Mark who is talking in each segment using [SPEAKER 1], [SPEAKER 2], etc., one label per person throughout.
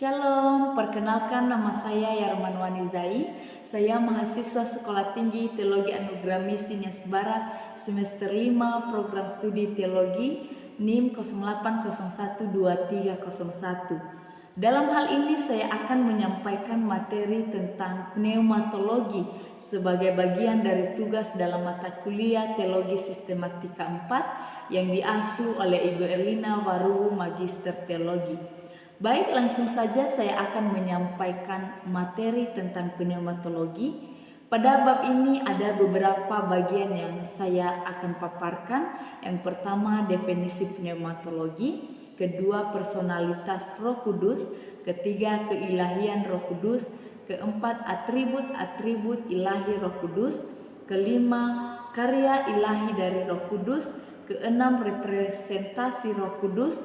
[SPEAKER 1] Shalom, perkenalkan nama saya Yarman Wanizai. Saya mahasiswa Sekolah Tinggi Teologi Anugerah Misi Nias Barat semester 5 program studi teologi NIM 08012301. Dalam hal ini saya akan menyampaikan materi tentang pneumatologi sebagai bagian dari tugas dalam mata kuliah Teologi Sistematika 4 yang diasuh oleh Ibu Erlina Waruwu Magister Teologi. Baik, langsung saja saya akan menyampaikan materi tentang pneumatologi. Pada bab ini ada beberapa bagian yang saya akan paparkan. Yang pertama, definisi pneumatologi. Kedua, personalitas Roh Kudus. Ketiga, keilahian Roh Kudus. Keempat, atribut-atribut ilahi Roh Kudus. Kelima, karya ilahi dari Roh Kudus. Keenam, representasi Roh Kudus.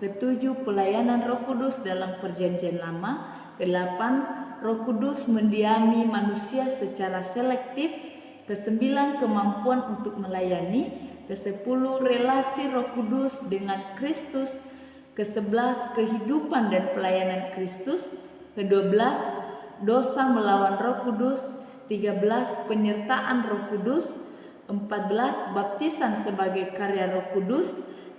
[SPEAKER 1] Ketujuh, pelayanan Roh Kudus dalam Perjanjian Lama. Kedelapan, Roh Kudus mendiami manusia secara selektif. Kesembilan, kemampuan untuk melayani. Kesepuluh, relasi Roh Kudus dengan Kristus. Kesebelas, kehidupan dan pelayanan Kristus. Kedua-belas, dosa melawan Roh Kudus. 13, penyertaan Roh Kudus. 14, baptisan sebagai karya Roh Kudus.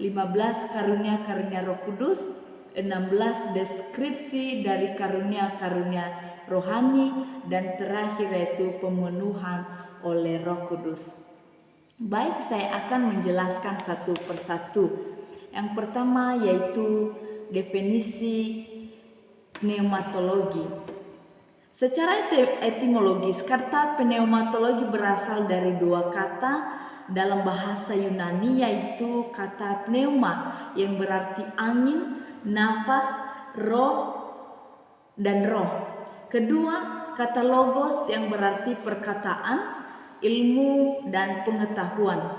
[SPEAKER 1] 15, karunia-karunia Roh Kudus. 16, deskripsi dari karunia-karunia rohani. Dan terakhir yaitu pemenuhan oleh Roh Kudus. Baik, saya akan menjelaskan satu persatu. Yang pertama yaitu definisi pneumatologi. Secara etimologis, kata pneumatologi berasal dari dua kata dalam bahasa Yunani, yaitu kata pneuma yang berarti angin, nafas, roh, dan roh. Kedua, kata logos yang berarti perkataan, ilmu, dan pengetahuan.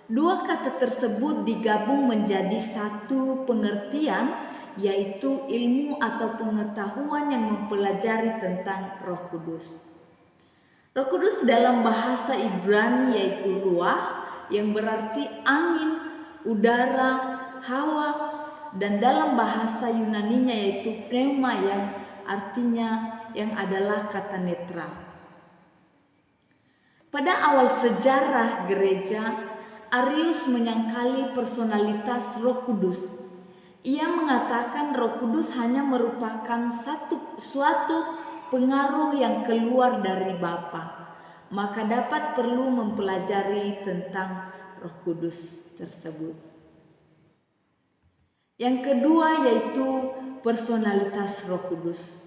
[SPEAKER 1] Dua kata tersebut digabung menjadi satu pengertian, yaitu ilmu atau pengetahuan yang mempelajari tentang Roh Kudus. Roh Kudus dalam bahasa Ibrani yaitu ruah yang berarti angin, udara, hawa, dan dalam bahasa Yunaninya yaitu pneuma yang artinya yang adalah kata netral. Pada awal sejarah gereja, Arius menyangkali personalitas Roh Kudus. Ia mengatakan Roh Kudus hanya merupakan suatu pengaruh yang keluar dari Bapa, maka dapat perlu mempelajari tentang Roh Kudus tersebut. Yang kedua yaitu personalitas Roh Kudus.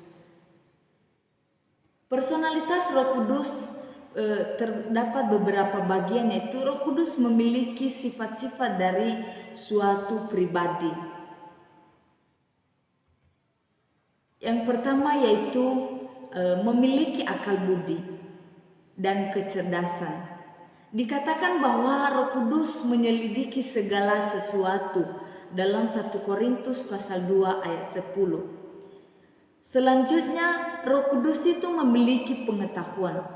[SPEAKER 1] Personalitas Roh Kudus terdapat beberapa bagian, yaitu Roh Kudus memiliki sifat-sifat dari suatu pribadi. Yang pertama yaitu memiliki akal budi dan kecerdasan. Dikatakan bahwa Roh Kudus menyelidiki segala sesuatu dalam 1 Korintus pasal 2 ayat 10. Selanjutnya, Roh Kudus itu memiliki pengetahuan.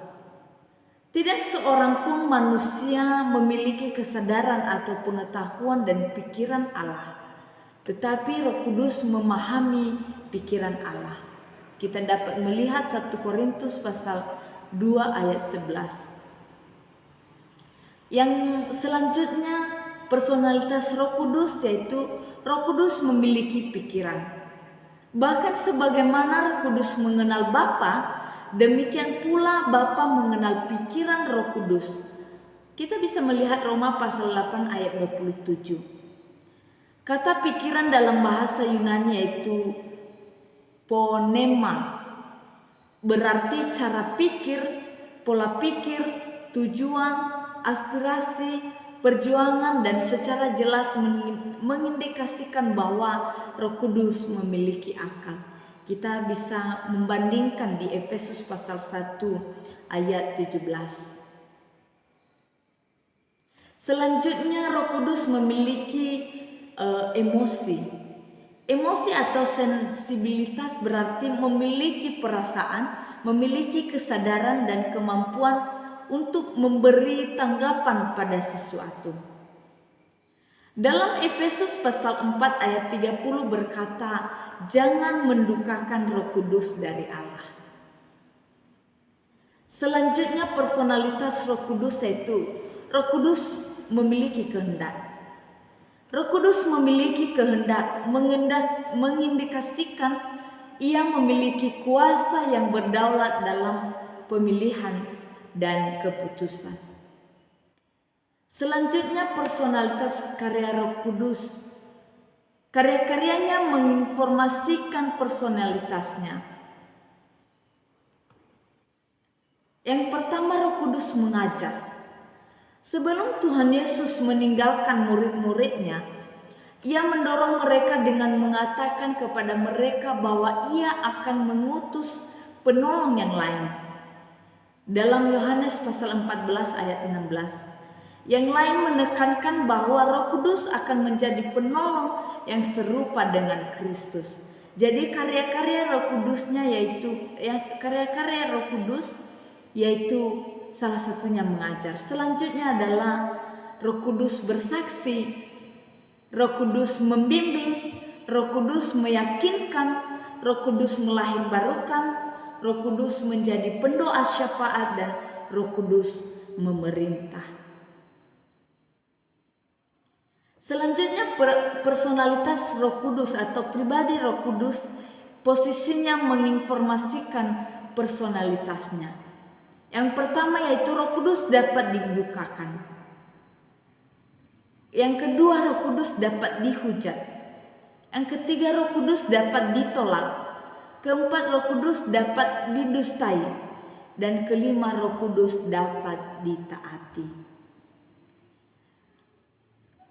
[SPEAKER 1] Tidak seorang pun manusia memiliki kesadaran atau pengetahuan dan pikiran Allah, tetapi Roh Kudus memahami pikiran Allah. Kita dapat melihat 1 Korintus pasal 2 ayat 11. Yang selanjutnya personalitas Roh Kudus yaitu Roh Kudus memiliki pikiran. Bahkan sebagaimana Roh Kudus mengenal Bapa, demikian pula Bapa mengenal pikiran Roh Kudus. Kita bisa melihat Roma pasal 8 ayat 27. Kata pikiran dalam bahasa Yunani yaitu phonema, berarti cara pikir, pola pikir, tujuan, aspirasi, perjuangan, dan secara jelas mengindikasikan bahwa Roh Kudus memiliki akal. Kita bisa membandingkan di Efesus pasal 1 ayat 17. Selanjutnya Roh Kudus memiliki emosi. Emosi atau sensibilitas berarti memiliki perasaan, memiliki kesadaran dan kemampuan untuk memberi tanggapan pada sesuatu. Dalam Efesus pasal 4 ayat 30 berkata, jangan mendukakan Roh Kudus dari Allah. Selanjutnya personalitas Roh Kudus yaitu Roh Kudus memiliki kehendak. Roh Kudus memiliki kehendak mengindikasikan ia memiliki kuasa yang berdaulat dalam pemilihan dan keputusan. Selanjutnya personalitas karya Roh Kudus. Karya-karyanya menginformasikan personalitasnya. Yang pertama, Roh Kudus mengajar. Sebelum Tuhan Yesus meninggalkan murid-muridnya, ia mendorong mereka dengan mengatakan kepada mereka bahwa ia akan mengutus penolong yang lain. Dalam Yohanes pasal 14 ayat 16. Yang lain menekankan bahwa Roh Kudus akan menjadi penolong yang serupa dengan Kristus. Jadi karya-karya Roh Kudusnya karya-karya Roh Kudus yaitu salah satunya mengajar. Selanjutnya adalah Roh Kudus bersaksi, Roh Kudus membimbing, Roh Kudus meyakinkan, Roh Kudus melahirbarukan, Roh Kudus menjadi pendoa syafaat, dan Roh Kudus memerintah. Selanjutnya personalitas Roh Kudus atau pribadi Roh Kudus, posisinya menginformasikan personalitasnya. Yang pertama yaitu Roh Kudus dapat didukakan. Yang kedua, Roh Kudus dapat dihujat. Yang ketiga, Roh Kudus dapat ditolak. Keempat, Roh Kudus dapat didustai. Dan kelima, Roh Kudus dapat ditaati.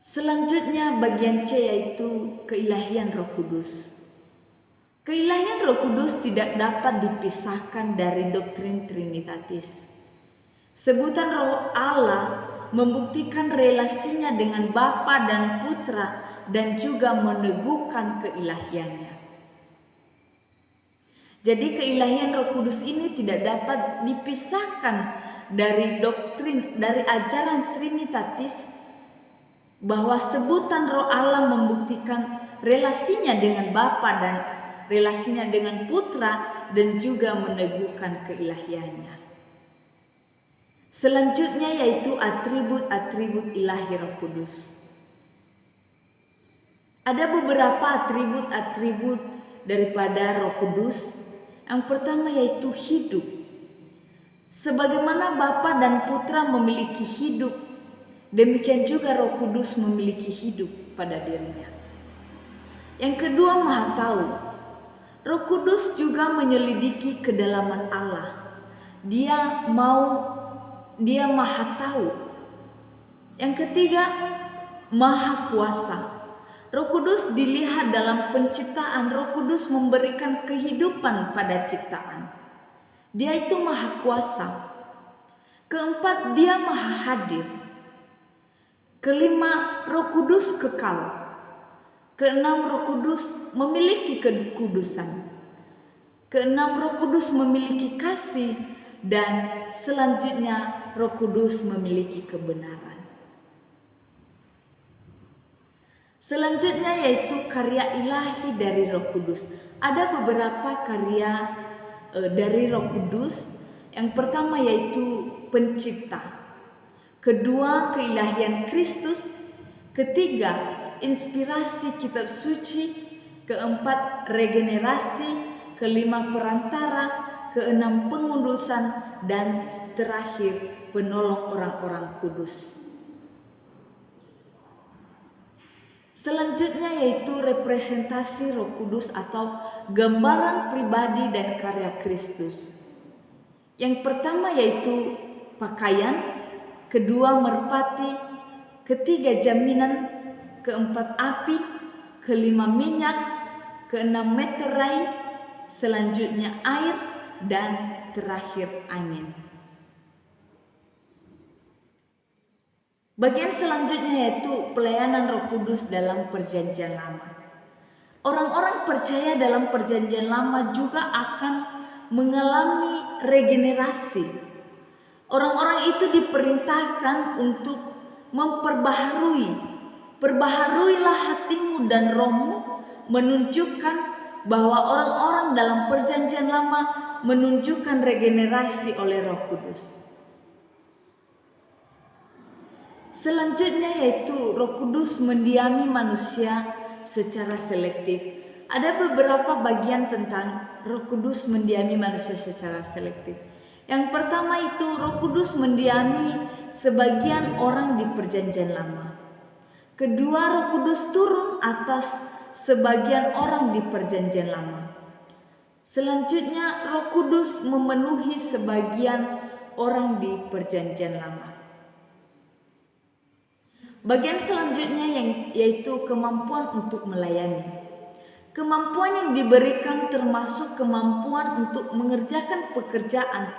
[SPEAKER 1] Selanjutnya bagian C yaitu keilahian Roh Kudus. Keilahian Roh Kudus tidak dapat dipisahkan dari doktrin Trinitatis. Sebutan Roh Allah membuktikan relasinya dengan Bapa dan Putra dan juga meneguhkan keilahiannya. Jadi keilahian Roh Kudus ini tidak dapat dipisahkan dari ajaran Trinitatis, bahwa sebutan Roh Allah membuktikan relasinya dengan Bapa dan relasinya dengan Putra dan juga meneguhkan keilahiannya. Selanjutnya yaitu atribut-atribut ilahi Roh Kudus. Ada beberapa atribut-atribut daripada Roh Kudus. Yang pertama yaitu hidup. Sebagaimana Bapa dan Putra memiliki hidup, demikian juga Roh Kudus memiliki hidup pada dirinya. Yang kedua, Maha Tahu. Roh Kudus juga menyelidiki kedalaman Allah. Dia Maha Tahu. Yang ketiga, Maha Kuasa. Roh Kudus dilihat dalam penciptaan. Roh Kudus memberikan kehidupan pada ciptaan. Dia itu Maha Kuasa. Keempat, Dia Maha Hadir. Kelima, Roh Kudus kekal. Keenam, Roh Kudus memiliki kekudusan. Keenam, Roh Kudus memiliki kasih. Dan selanjutnya, Roh Kudus memiliki kebenaran. Selanjutnya yaitu karya ilahi dari Roh Kudus. Ada beberapa karya dari Roh Kudus. Yang pertama yaitu pencipta. Kedua, keilahian Kristus. Ketiga, inspirasi kitab suci. Keempat, regenerasi. Kelima, perantara. Keenam, pengudusan. Dan terakhir, penolong orang-orang kudus. Selanjutnya yaitu representasi Roh Kudus atau gambaran pribadi dan karya Kristus. Yang pertama yaitu pakaian, kedua merpati, ketiga jaminan, keempat api, kelima minyak, keenam meterai, selanjutnya air, dan terakhir angin. Bagian selanjutnya yaitu pelayanan Roh Kudus dalam Perjanjian Lama. Orang-orang percaya dalam Perjanjian Lama juga akan mengalami regenerasi. Orang-orang itu diperintahkan untuk memperbaharui Perbaharuilah hatimu dan rohmu, menunjukkan bahwa orang-orang dalam perjanjian lama menunjukkan regenerasi oleh Roh Kudus. Selanjutnya yaitu Roh Kudus mendiami manusia secara selektif. Ada beberapa bagian tentang Roh Kudus mendiami manusia secara selektif. Yang pertama itu Roh Kudus mendiami sebagian orang di perjanjian lama. Kedua, Roh Kudus turun atas sebagian orang di perjanjian lama. Selanjutnya, Roh Kudus memenuhi sebagian orang di perjanjian lama. Bagian selanjutnya yaitu kemampuan untuk melayani. Kemampuan yang diberikan termasuk kemampuan untuk mengerjakan pekerjaan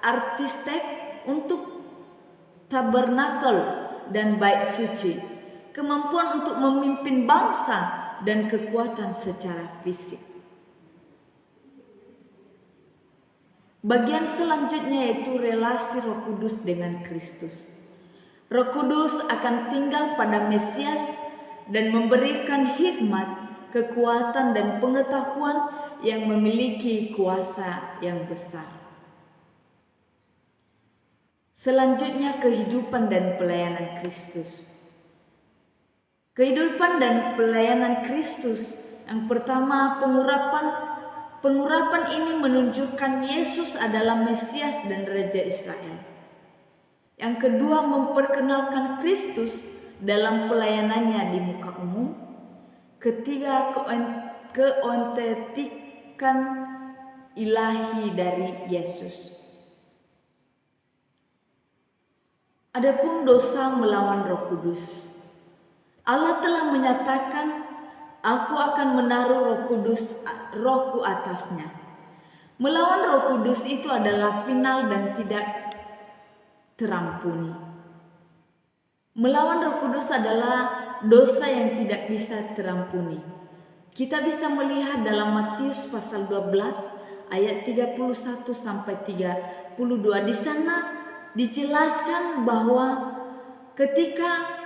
[SPEAKER 1] artistik untuk tabernakel dan bait suci, kemampuan untuk memimpin bangsa, dan kekuatan secara fisik. Bagian selanjutnya yaitu relasi Roh Kudus dengan Kristus. Roh Kudus akan tinggal pada Mesias dan memberikan hikmat, kekuatan, dan pengetahuan yang memiliki kuasa yang besar. Selanjutnya, kehidupan dan pelayanan Kristus. Kehidupan dan pelayanan Kristus. Yang pertama, pengurapan ini menunjukkan Yesus adalah Mesias dan Raja Israel. Yang kedua, memperkenalkan Kristus dalam pelayanannya di muka umum. Ketiga, keotentikan ilahi dari Yesus. Adapun dosa melawan Roh Kudus. Allah telah menyatakan, "Aku akan menaruh rohku atasnya." Melawan Roh Kudus itu adalah final dan tidak terampuni. Melawan Roh Kudus adalah dosa yang tidak bisa terampuni. Kita bisa melihat dalam Matius pasal 12 ayat 31 sampai 32. Di sana dijelaskan bahwa ketika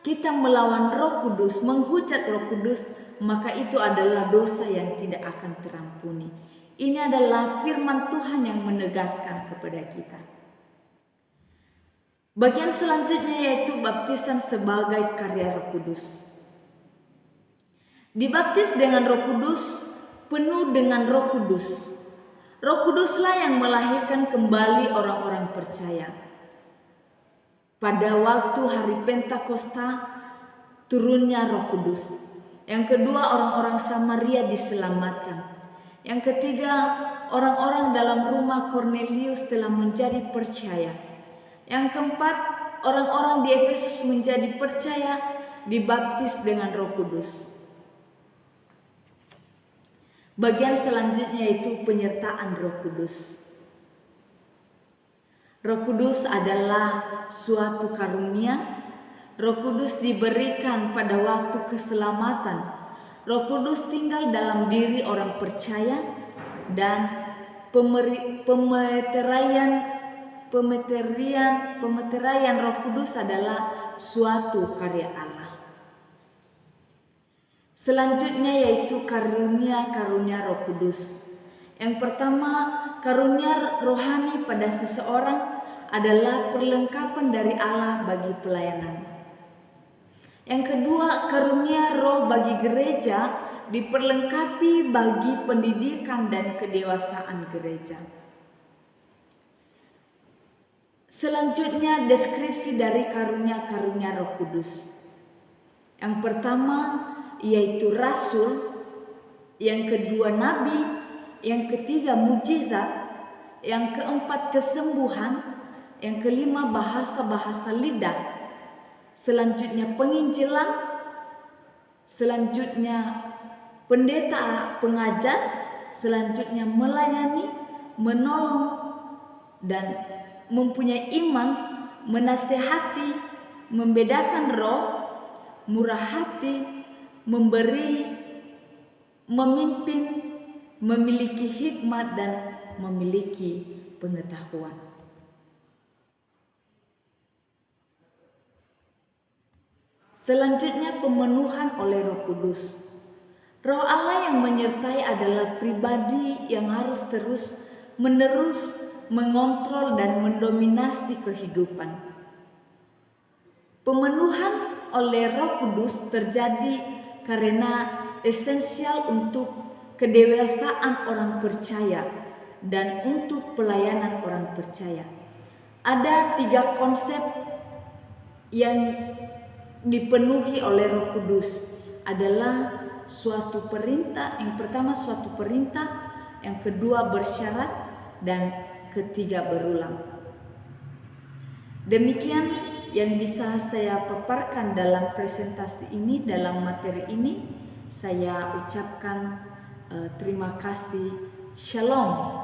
[SPEAKER 1] kita melawan Roh Kudus, menghujat Roh Kudus, maka itu adalah dosa yang tidak akan terampuni. Ini adalah firman Tuhan yang menegaskan kepada kita. Bagian selanjutnya yaitu baptisan sebagai karya Roh Kudus. Dibaptis dengan Roh Kudus, penuh dengan Roh Kudus. Roh Kuduslah yang melahirkan kembali orang-orang percaya. Pada waktu hari Pentakosta, turunnya Roh Kudus. Yang kedua, orang-orang Samaria diselamatkan. Yang ketiga, orang-orang dalam rumah Kornelius telah menjadi percaya. Yang keempat, orang-orang di Efesus menjadi percaya, dibaptis dengan Roh Kudus. Bagian selanjutnya yaitu penyertaan Roh Kudus. Roh Kudus adalah suatu karunia. Roh Kudus diberikan pada waktu keselamatan. Roh Kudus tinggal dalam diri orang percaya dan pemeteraian Roh Kudus adalah suatu karya Allah. Selanjutnya yaitu karunia-karunia Roh Kudus. Yang pertama, karunia rohani pada seseorang adalah perlengkapan dari Allah bagi pelayanan. Yang kedua, karunia roh bagi gereja diperlengkapi bagi pendidikan dan kedewasaan gereja. Selanjutnya, deskripsi dari karunia-karunia Roh Kudus. Yang pertama yaitu rasul, yang kedua nabi, yang ketiga mujizat, yang keempat kesembuhan, yang kelima bahasa-bahasa lidah, selanjutnya penginjilan, selanjutnya pendeta pengajar, selanjutnya melayani, menolong, dan mempunyai iman, menasehati, membedakan roh, murah hati, memberi, memimpin, memiliki hikmat, dan memiliki pengetahuan. Selanjutnya, pemenuhan oleh Roh Kudus. Roh Allah yang menyertai adalah pribadi yang harus terus-menerus mengontrol dan mendominasi kehidupan. Pemenuhan oleh Roh Kudus terjadi karena esensial untuk kedewasaan orang percaya dan untuk pelayanan orang percaya. Ada 3 konsep yang dipenuhi oleh Roh Kudus adalah suatu perintah. Yang pertama suatu perintah, yang kedua bersyarat, dan ketiga berulang. Demikian yang bisa saya paparkan dalam presentasi ini, dalam materi ini. Saya ucapkan terima kasih. Shalom.